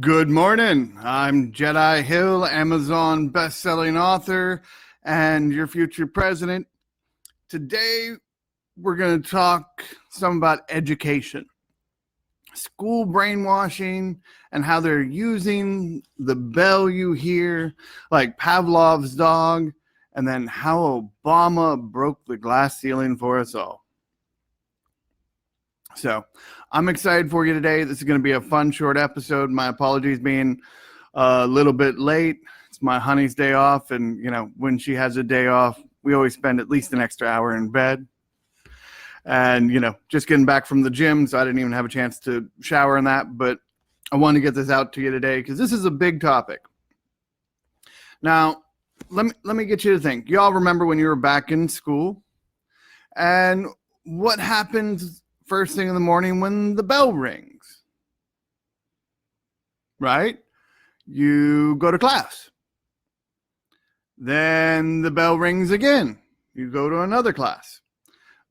Good morning. I'm Jedi Hill, Amazon best-selling author, and your future president. Today, we're going to talk some about education, school brainwashing, and how they're using the bell you hear, like Pavlov's dog, and then how Obama broke the glass ceiling for us all. So I'm excited for you today. This is going to be a fun, short episode. My apologies being a little bit late. It's my honey's day off. And, when she has a day off, we always spend at least an extra hour in bed. And, just getting back from the gym, so I didn't even have a chance to shower in that. But I want to get this out to you today because this is a big topic. Now, let me get you to think. You all remember when you were back in school? And what happens first thing in the morning when the bell rings, right? You go to class. Then the bell rings again. You go to another class.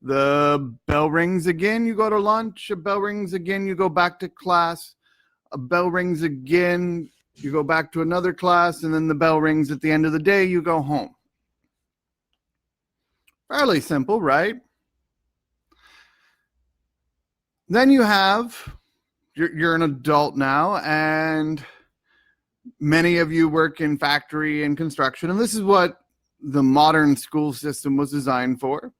The bell rings again. You go to lunch. A bell rings again. You go back to class. A bell rings again. You go back to another class. And then the bell rings at the end of the day. You go home. Fairly simple, right? Then you have, you're an adult now, and many of you work in factory and construction, and this is what the modern school system was designed for.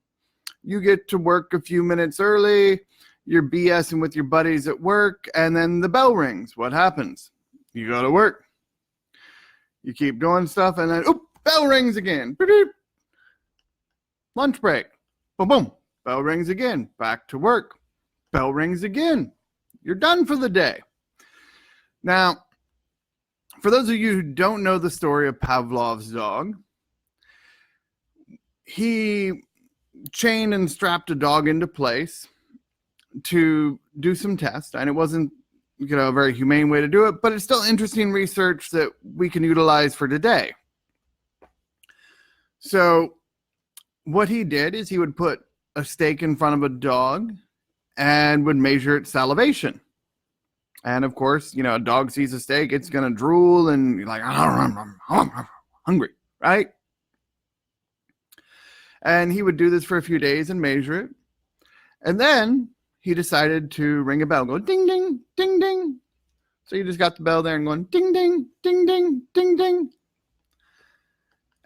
You get to work a few minutes early, you're BSing with your buddies at work, and then the bell rings. What happens? You go to work. You keep doing stuff, and then, bell rings again. Beep. Lunch break. Boom, boom. Bell rings again. Back to work. Bell rings again. You're done for the day. Now, for those of you who don't know the story of Pavlov's dog, he chained and strapped a dog into place to do some tests, and it wasn't a very humane way to do it, but it's still interesting research that we can utilize for today. So what he did is he would put a steak in front of a dog and would measure its salivation. And of course, a dog sees a steak, it's going to drool and you're like, I'm hungry, right? And he would do this for a few days and measure it. And then he decided to ring a bell, go ding, ding, ding, ding. So you just got the bell there and going ding, ding, ding, ding, ding, ding.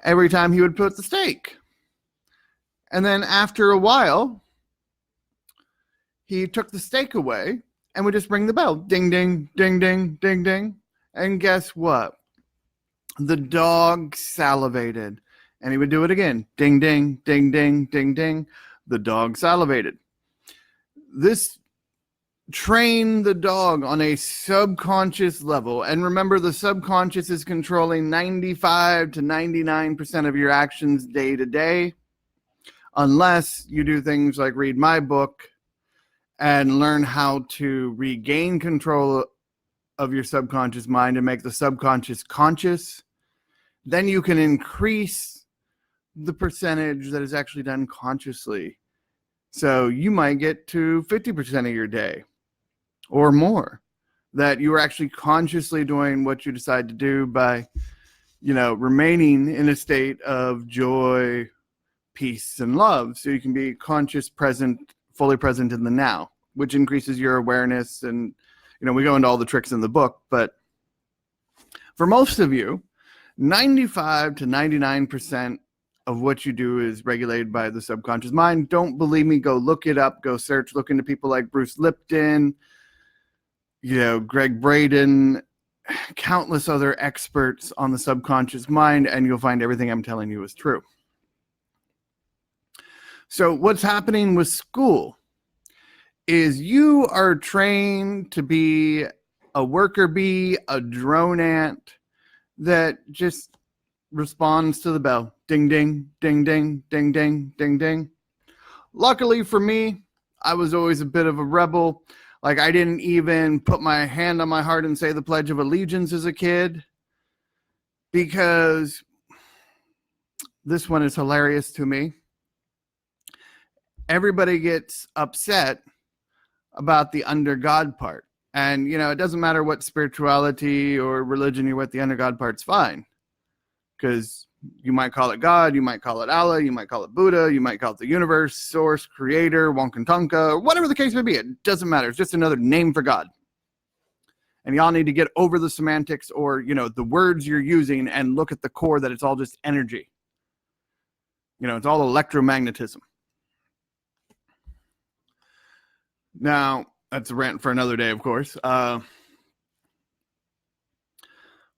Every time he would put the steak. And then after a while, he took the steak away and would just ring the bell. Ding, ding, ding, ding, ding, ding. And guess what? The dog salivated. And he would do it again. Ding, ding, ding, ding, ding, ding. The dog salivated. This trained the dog on a subconscious level. And remember, the subconscious is controlling 95 to 99% of your actions day to day. Unless you do things like read my book and learn how to regain control of your subconscious mind and make the subconscious conscious, then you can increase the percentage that is actually done consciously. So you might get to 50% of your day or more that you are actually consciously doing what you decide to do by, remaining in a state of joy, peace, and love. So you can be conscious, present, fully present in the now, which increases your awareness. And, we go into all the tricks in the book, but for most of you, 95 to 99% of what you do is regulated by the subconscious mind. Don't believe me? Go look it up, go search, look into people like Bruce Lipton, Greg Braden, countless other experts on the subconscious mind, and you'll find everything I'm telling you is true. So what's happening with school is you are trained to be a worker bee, a drone ant that just responds to the bell. Ding, ding, ding, ding, ding, ding, ding, ding. Luckily for me, I was always a bit of a rebel. Like, I didn't even put my hand on my heart and say the Pledge of Allegiance as a kid, because this one is hilarious to me. Everybody gets upset about the under God part. And, it doesn't matter what spirituality or religion you're with, the under God part's fine. Because you might call it God, you might call it Allah, you might call it Buddha, you might call it the universe, source, creator, Wonkantonka, whatever the case may be. It doesn't matter. It's just another name for God. And y'all need to get over the semantics or, the words you're using and look at the core that it's all just energy. It's all electromagnetism. Now, that's a rant for another day, of course. But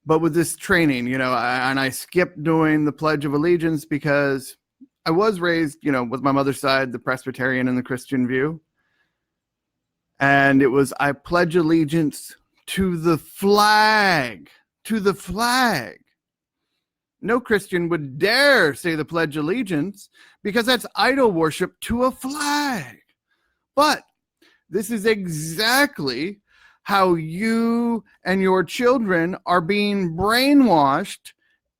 with this training, I skipped doing the Pledge of Allegiance because I was raised, with my mother's side, the Presbyterian and the Christian view. And it was, I pledge allegiance to the flag, No Christian would dare say the Pledge of Allegiance because that's idol worship to a flag. But this is exactly how you and your children are being brainwashed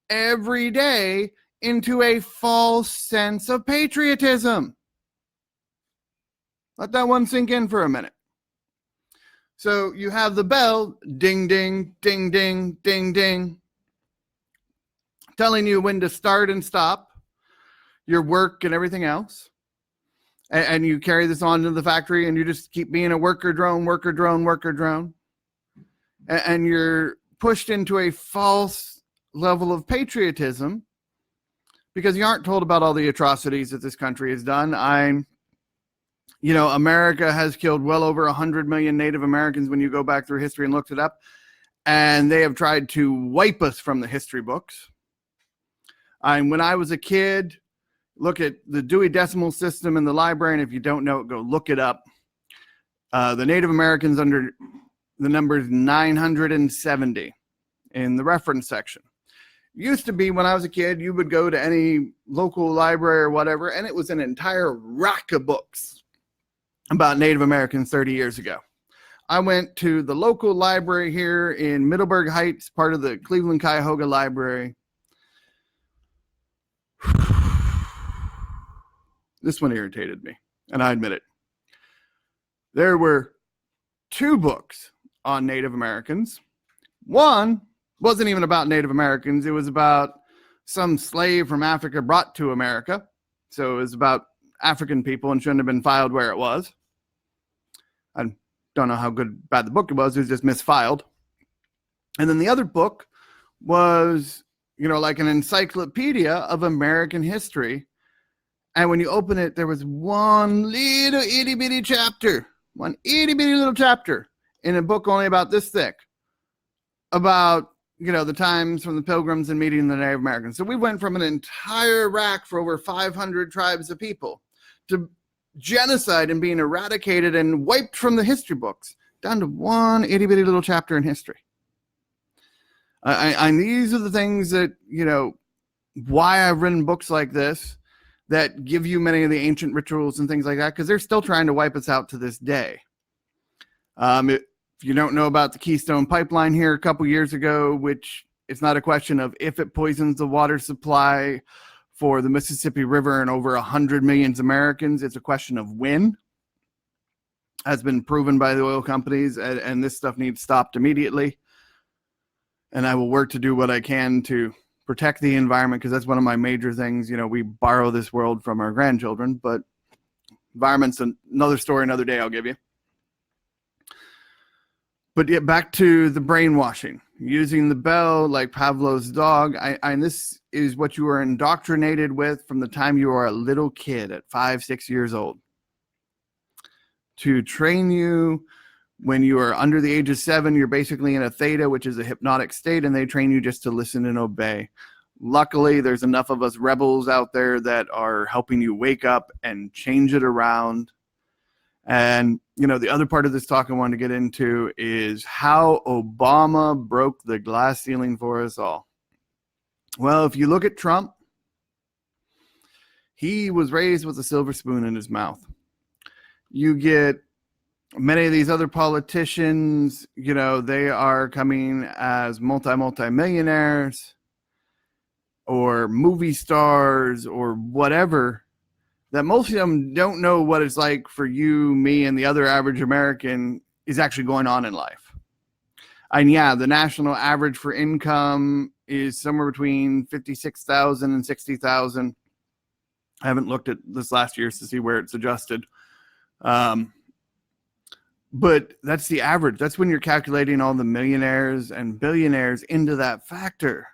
every day into a false sense of patriotism. Let that one sink in for a minute. So you have the bell, ding, ding, ding, ding, ding, ding, telling you when to start and stop your work and everything else. And you carry this on to the factory and you just keep being a worker drone. And you're pushed into a false level of patriotism because you aren't told about all the atrocities that this country has done. America has killed well over 100 million Native Americans when you go back through history and looked it up. And they have tried to wipe us from the history books. When I was a kid, look at the Dewey Decimal System in the library. And if you don't know it, go look it up. The Native Americans under the number is 970 in the reference section. Used to be when I was a kid, you would go to any local library or whatever, and it was an entire rack of books about Native Americans 30 years ago. I went to the local library here in Middleburg Heights, part of the Cleveland Cuyahoga Library. This one irritated me, and I admit it. There were 2 books on Native Americans. One wasn't even about Native Americans. It was about some slave from Africa brought to America. So it was about African people and shouldn't have been filed where it was. I don't know how bad the book was. It was just misfiled. And then the other book was, like an encyclopedia of American history. And when you open it, there was one little itty bitty chapter, one itty bitty little chapter in a book only about this thick about, the times from the Pilgrims and meeting the Native Americans. So we went from an entire rack for over 500 tribes of people to genocide and being eradicated and wiped from the history books down to one itty bitty little chapter in history. And these are the things that, why I've written books like this that give you many of the ancient rituals and things like that, because they're still trying to wipe us out to this day. If you don't know about the Keystone Pipeline here a couple years ago, which it's not a question of if it poisons the water supply for the Mississippi River and over 100 million Americans, it's a question of when. Has been proven by the oil companies, and this stuff needs stopped immediately. And I will work to do what I can to protect the environment, because that's one of my major things. We borrow this world from our grandchildren, but environment's another story, another day I'll give you. But yeah, back to the brainwashing, using the bell like Pavlov's dog. And this is what you are indoctrinated with from the time you are a little kid at 5-6 years old. To train you when you are under the age of 7, you're basically in a theta, which is a hypnotic state, and they train you just to listen and obey. Luckily, there's enough of us rebels out there that are helping you wake up and change it around. And, the other part of this talk I wanted to get into is how Obama broke the glass ceiling for us all. Well, if you look at Trump, he was raised with a silver spoon in his mouth. You get many of these other politicians, they are coming as multi-millionaires or movie stars or whatever, that most of them don't know what it's like for you, me, and the other average American is actually going on in life. And yeah, the national average for income is somewhere between 56,000 and 60,000. I haven't looked at this last year to see where it's adjusted. But that's the average. That's when you're calculating all the millionaires and billionaires into that factor.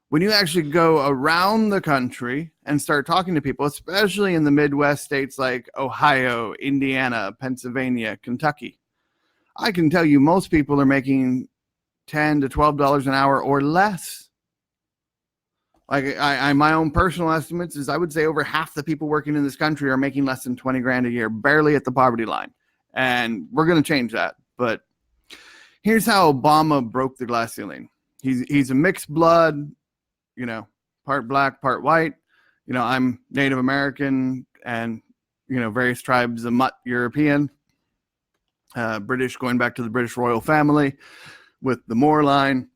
When you actually go around the country and start talking to people, especially in the Midwest states like Ohio, Indiana, Pennsylvania, Kentucky, I can tell you most people are making $10 to $12 an hour or less. Like my own personal estimates is I would say over half the people working in this country are making less than 20 grand a year, barely at the poverty line. And we're going to change that. But here's how Obama broke the glass ceiling. He's a mixed blood, part black, part white. I'm Native American and, various tribes of Mutt European. British, going back to the British royal family with the Moore line.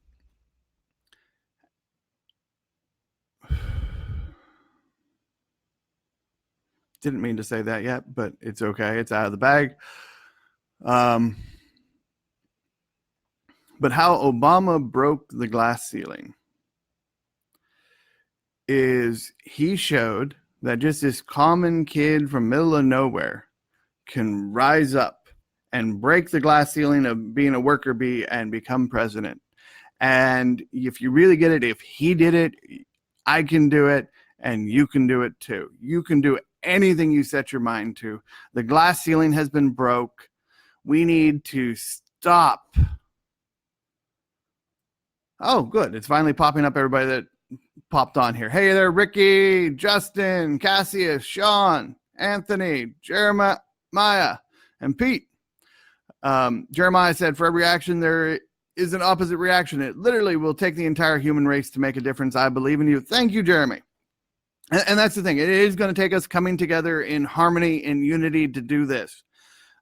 Didn't mean to say that yet, but it's okay. It's out of the bag. But how Obama broke the glass ceiling is he showed that just this common kid from middle of nowhere can rise up and break the glass ceiling of being a worker bee and become president. And if you really get it, if he did it, I can do it, and you can do it too. You can do anything you set your mind to. The glass ceiling has been broke. We need to stop. Oh, good. It's finally popping up, everybody that popped on here. Hey there, Ricky, Justin, Cassius, Sean, Anthony, Jeremiah, and Pete. Jeremiah said, for every action, there is an opposite reaction. It literally will take the entire human race to make a difference. I believe in you. Thank you, Jeremy. And that's the thing. It is going to take us coming together in harmony and unity to do this.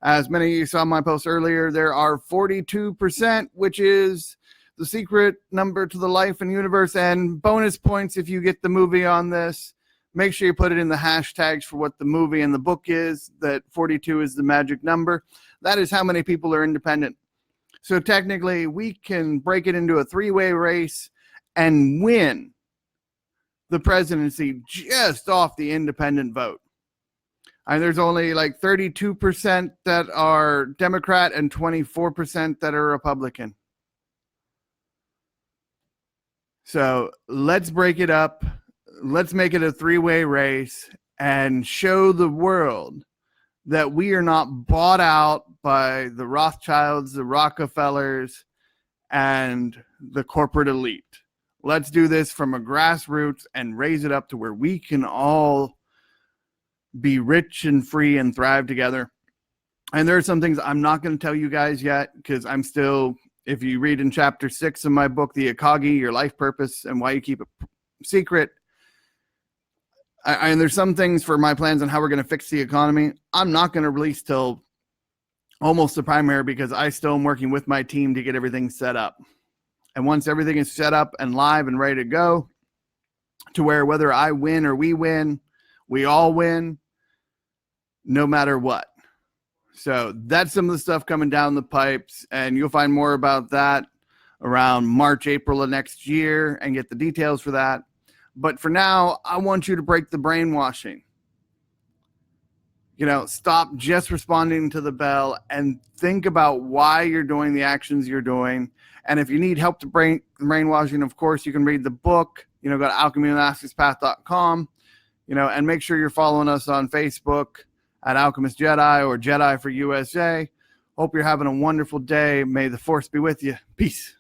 As many of you saw my post earlier, there are 42%, which is the secret number to the life and universe. And bonus points if you get the movie on this. Make sure you put it in the hashtags for what the movie and the book is, that 42 is the magic number. That is how many people are independent. So technically, we can break it into a three-way race and win the presidency just off the independent vote. And there's only like 32% that are Democrat and 24% that are Republican. So let's break it up. Let's make it a three-way race and show the world that we are not bought out by the Rothschilds, the Rockefellers, and the corporate elite. Let's do this from a grassroots and raise it up to where we can all be rich and free and thrive together. And there are some things I'm not going to tell you guys yet because I'm still, if you read in chapter 6 of my book, The Akagi, Your Life Purpose and Why You Keep It Secret, and there's some things for my plans on how we're going to fix the economy. I'm not going to release till almost the primary because I still am working with my team to get everything set up. And once everything is set up and live and ready to go, to where whether I win or we win, we all win, no matter what. So that's some of the stuff coming down the pipes, and you'll find more about that around March, April of next year and get the details for that. But for now, I want you to break the brainwashing. Stop just responding to the bell and think about why you're doing the actions you're doing. And if you need help to brainwashing, of course, you can read the book. Go to alchemyandmasterspath.com, and make sure you're following us on Facebook at Alchemist Jedi or Jedi for USA. Hope you're having a wonderful day. May the force be with you. Peace.